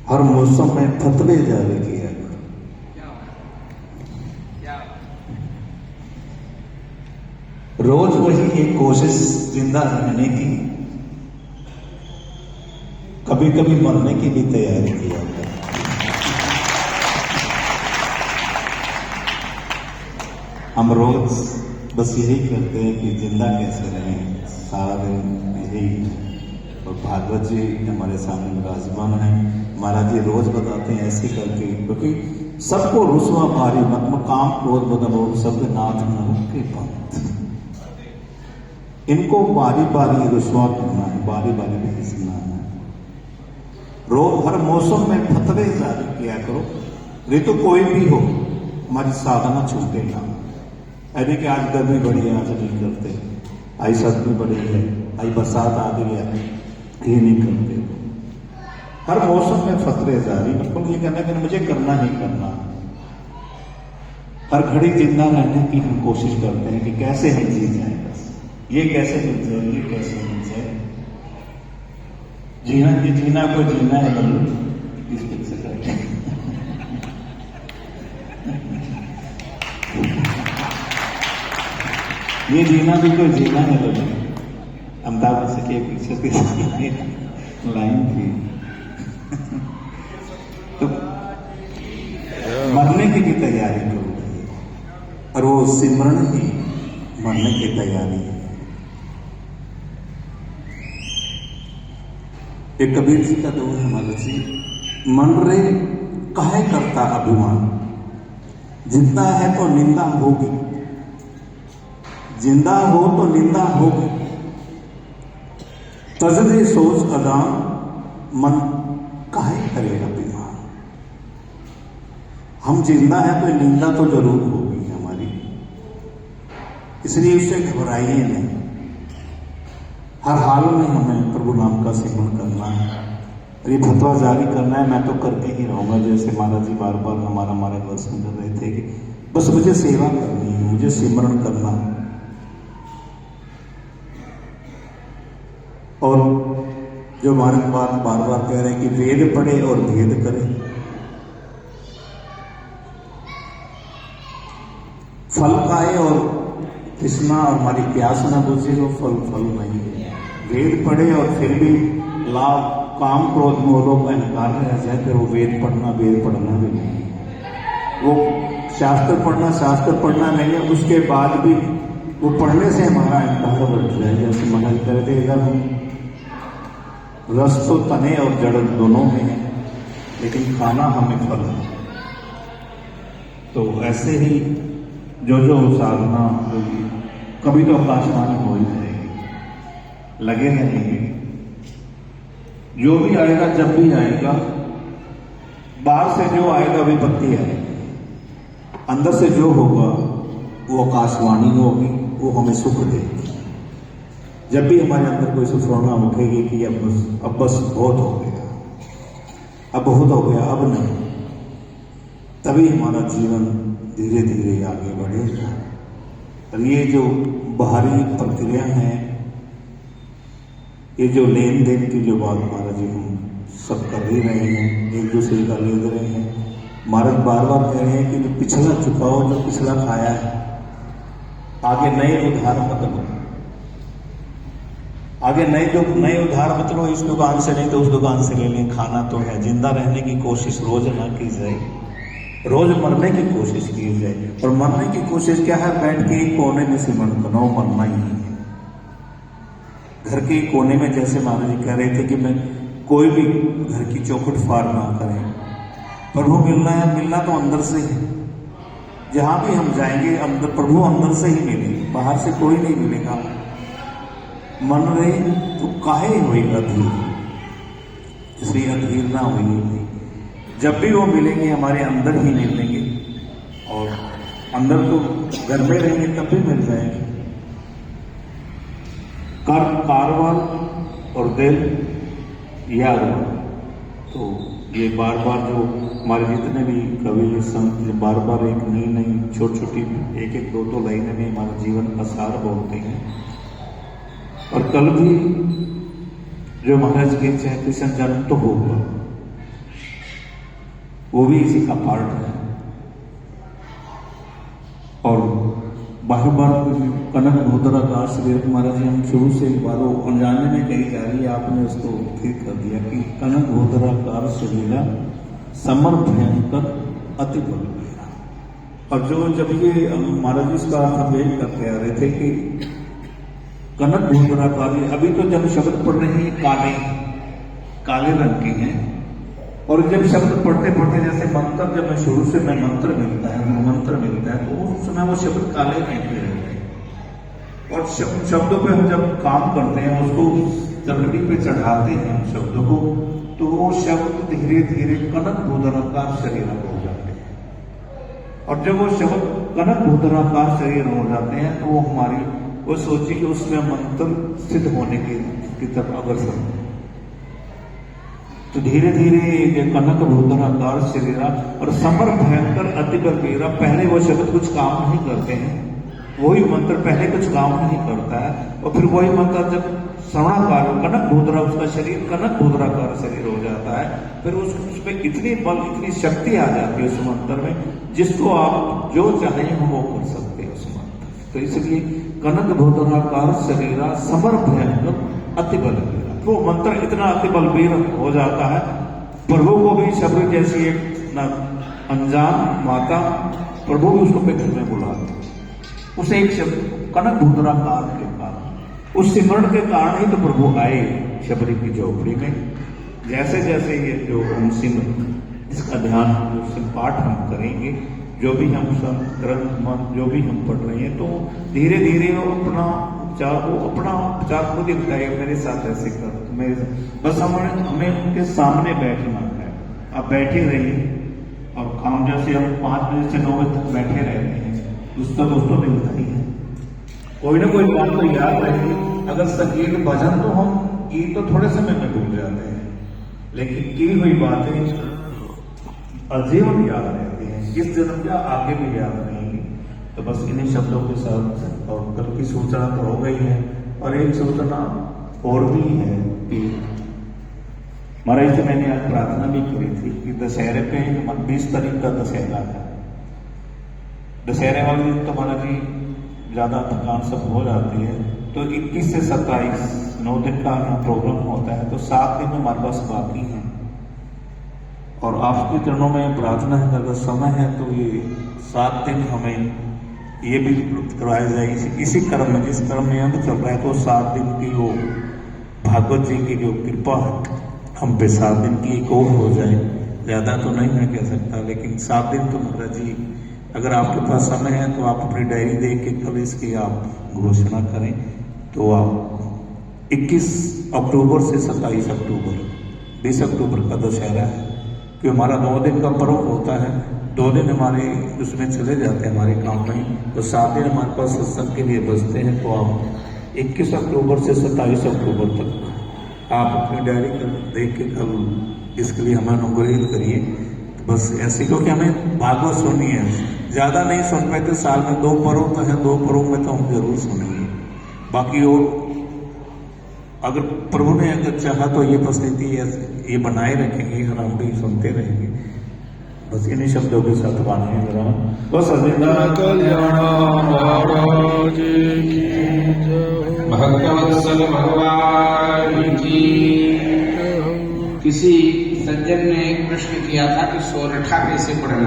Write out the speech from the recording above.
हर मौसम में फतवे जारी किया करो। रोज वही एक कोशिश जिंदा रहने की, कभी कभी मरने की भी तैयारी किया करो। हम रोज बस यही करते हैं कि जिंदा कैसे रहें, सारा दिन यही। और भागवत जी हमारे सामने विराजमान है, महाराज जी रोज बताते हैं ऐसे करके, क्योंकि सबको रुसवा भारी मत काम क्रोध बदलो सबके नाथ नरक के पंथ। इनको बारी बारी रुसवा करना है, बारी बारी भेजना है। रोज हर मौसम में फतवे जारी किया करो। ऋतु कोई भी हो, हमारी साधना छूटे ना। ऐसे कि आज गर्मी बढ़ी है, आज नहीं करते, आई सर्दी बढ़ी है, आई बरसात आ गई है, ये नहीं करते। हर मौसम में फतवे जारी, मतलब ये कहना कि मुझे करना ही करना। हर घड़ी जिंदा रहने की हम कोशिश करते हैं कि कैसे हम जी जाए, बस ये कैसे मिल जाए, ये कैसे मिल जाए। जीना ये जीना को जीना है, मतलब इस फिर से करके ये जीना भी कोई जीना है। मतलब अमिताभ से के पीछे लाइन थी तो मरने की भी तैयारी करो, और वो सिमरण ही मरने की तैयारी है। एक कबीर जी का दोहा है, महाराज जी, मन रे काहे करता अभिमान, जिंदा है तो निंदा होगी, जिंदा हो तो निंदा होगी, तजदे सोच अदान, मन काहे करे अभिमान। हम जिंदा है तो निंदा तो जरूर होगी हमारी, इसलिए उससे घबराइए नहीं। हर हाल में हमें प्रभु नाम का सिमरण करना है, और ये फतवा जारी करना है। मैं तो करके ही रहूंगा, जैसे महाराज जी बार बार हमारा मार्गदर्शन कर रहे थे कि बस मुझे सेवा करनी है, मुझे सिमरण करना है। और जो हमारे बार बार कह रहे हैं कि वेद पढ़े और भेद करे, फल खाए और तृष्णा और हमारी प्यास न बुझे, वो फल नहीं है। वेद पढ़े और फिर भी लाभ काम क्रोध मोलों का इनकार रह जाए, फिर वो वेद पढ़ना भी नहीं। वो शास्त्र पढ़ना नहीं है, उसके बाद भी वो पढ़ने से हमारा इनकार बढ़ जाए। जैसे महाराज कहते हैं, रस तो तने और जड़ दोनों में है, लेकिन खाना हमें फल है। तो ऐसे ही जो साधना होगी, कभी तो आकाशवाणी हो ही जाएगी, लगे रहेंगे। जो भी आएगा, जब भी आएगा, बाहर से जो आएगा विपत्ति आएगी, अंदर से जो होगा वो आकाशवाणी होगी, वो हमें सुख देगी। जब भी हमारे अंदर कोई सुफरोना उठेगी कि अब बस बहुत हो गया, अब बहुत हो गया, अब नहीं, तभी हमारा जीवन धीरे धीरे आगे बढ़ेगा। और ये जो बाहरी प्रक्रिया है, ये जो लेन देन की जो बात महाराज जी हम सब कर ही रहे हैं, एक दूसरे का ले रहे हैं। महाराज बार बार कह रहे हैं कि जो पिछला चुकाओ, जो पिछला खाया है, आगे नए उधार मत लो, आगे नए उधार मत लो। इस दुकान से नहीं तो उस दुकान से ले लें, खाना तो है। जिंदा रहने की कोशिश रोज ना की जाए, रोज मरने की कोशिश की जाए। और मरने की कोशिश क्या है? बैठ के एक कोने में सिमरण करना, मरना ही है। घर के कोने में, जैसे महाराज जी कह रहे थे कि मैं कोई भी घर की चौखट फाड़ ना करें, प्रभु मिलना है, मिलना तो अंदर से है। जहां भी हम जाएंगे अंदर, प्रभु अंदर से ही मिलेंगे, बाहर से कोई नहीं मिलेगा। मन रहे तो काहे हुई अधीर, इसलिए अधीर ना हुई। जब भी वो मिलेंगे हमारे अंदर ही मिलेंगे, और अंदर तो घर में रहेंगे तब भी मिल जाएंगे। कारवाल और दिल यार, तो ये बार बार जो हमारे जितने भी कवि संत बार बार एक नई छोटी एक दो लाइनें में हमारे जीवन का सार बोलते हैं। और कल भी जो महाराज के चाहे कृष्ण जन्म तो होगा, वो भी इसी का पार्ट है। और बार बार कनक भोदरा का श्री महाराज जी हम शुरू से बारों अनजाने में कही जा रही है, आपने उसको ठीक कर दिया कि कनक भोदरा कार शरीरा समर भयंकर अति बलवीरा। और जो जब ये महाराज जी इसका अर्थ यही करते आ रहे थे कि कनक भोदरा कार, अभी तो जब शब्द पढ़ रहे हैं काले रंग के हैं, और जब शब्द पढ़ते पढ़ते जैसे मंत्र, जब मैं शुरू से मैं मंत्र मिलता है तो उस समय वो शब्द काले नहीं पे रहते हैं। और शब्दों पे हम जब काम करते हैं, उसको तलड़ी पे चढ़ाते हैं शब्दों को, तो वो शब्द धीरे धीरे कनक भोदराकार शरीर हो जाते हैं। और जब वो शब्द कनक भोदराकार शरीर हो जाते हैं तो वो हमारी वो सोचिए कि उसमें मंत्र सिद्ध होने की तरफ अग्रसर है। तो धीरे धीरे ये कनक भोदराकार शरीरा और समर भयंकर अति बलवीरा, पहले वो शब्द कुछ काम नहीं करते हैं, वही मंत्र पहले कुछ काम नहीं करता है, और फिर वही मंत्र जब श्रवणाकार कनक भोदरा, उसका शरीर कनक भोदराकार शरीर हो जाता है, फिर उसमें इतनी बल इतनी शक्ति आ जाती है उस मंत्र में, जिसको आप जो चाहें हम वो कर सकते हैं उस मंत्र। तो इसलिए कनक भोदराकार शरीरा समर भयंकर अति बलवीरा, वो मंत्र इतना अति बलवीर हो जाता है, प्रभु को भी शबरी जैसी एक अनजान माता, प्रभु भी उसको घर में बुलाते, उसे एक शब्द कनक भोदराकार के कारण, उस सिमरण के कारण ही तो प्रभु आए शबरी की झोपड़ी में। जैसे जैसे ये जो हम सिमरण, इसका ध्यान जो पाठ हम करेंगे, जो भी हम ग्रंथ जो भी हम पढ़ रहे हैं, तो धीरे धीरे वो अपना उपचार खुद ही बताएगा, मेरे साथ ऐसे कर, मेरे साथ बस हमें उनके सामने बैठना है। आप बैठे रहिए, और काम जैसे हम 5 बजे से 9 बजे तक बैठे रहते हैं, उसका दोस्तों मिलता ही है, कोई ना कोई बात तो याद रहेगी। अगर संगीत भजन तो हम ये तो थोड़े समय में भूल जाते हैं, लेकिन की हुई बातें आजीवन याद रहती हैं, इस जन्म क्या आगे भी याद रहेंगी। तो बस इन्हीं शब्दों के साथ, और कल की सूचना तो हो गई है, और एक सूचना और भी है कि महाराज से मैंने आज प्रार्थना भी करी थी कि दशहरे पे 20 तारीख का दशहरा है। दशहरे वाले दिन तो महाराज जी ज्यादा थकान सब हो जाती है, तो 21 से 27 9 दिन का यहाँ प्रोग्राम होता है, तो 7 दिन हमारे पास बाकी हैं। और आपके चरणों में प्रार्थना है, अगर समय है तो ये 7 दिन हमें ये भी करवाया जाए इसी क्रम में, जिस क्रम में हम चल रहा है, तो 7 दिन की वो भागवत जी की जो कृपा है हम पे 7 दिन की एक और हो जाए। ज़्यादा तो नहीं मैं कह सकता, लेकिन 7 दिन तो महाराज जी, अगर आपके पास समय है तो आप अपनी डायरी देख के कल इसकी आप घोषणा करें। तो आप 21 अक्टूबर से 27 अक्टूबर 20 अक्टूबर का दशहरा है, कि हमारा 2 दिन का पर्व होता है, 2 दिन हमारे उसमें चले जाते हैं हमारे काम में, तो 7 दिन हमारे पास सत्संग के लिए बचते हैं। तो आप 21 अक्टूबर से 27 अक्टूबर तक आप अपनी डायरी देख के कल इसके लिए हमें अनुग्रहित करिए। तो बस ऐसे, क्योंकि हमें भागवत सुननी है, ज़्यादा नहीं सुन पाते, साल में 2 पर्व तो है, 2 पर्व में तो हम जरूर सुनेंगे। बाकी और अगर प्रभु ने अगर चाहा तो ये परिस्थिति ये बनाए रखेंगे और हम भी सुनते रहेंगे। बस इन्हीं शब्दों के साथ बांधे जरा बस भक्तवत्सल भगवान की। किसी सज्जन ने एक प्रश्न किया था कि सोरठा कैसे पढ़ना।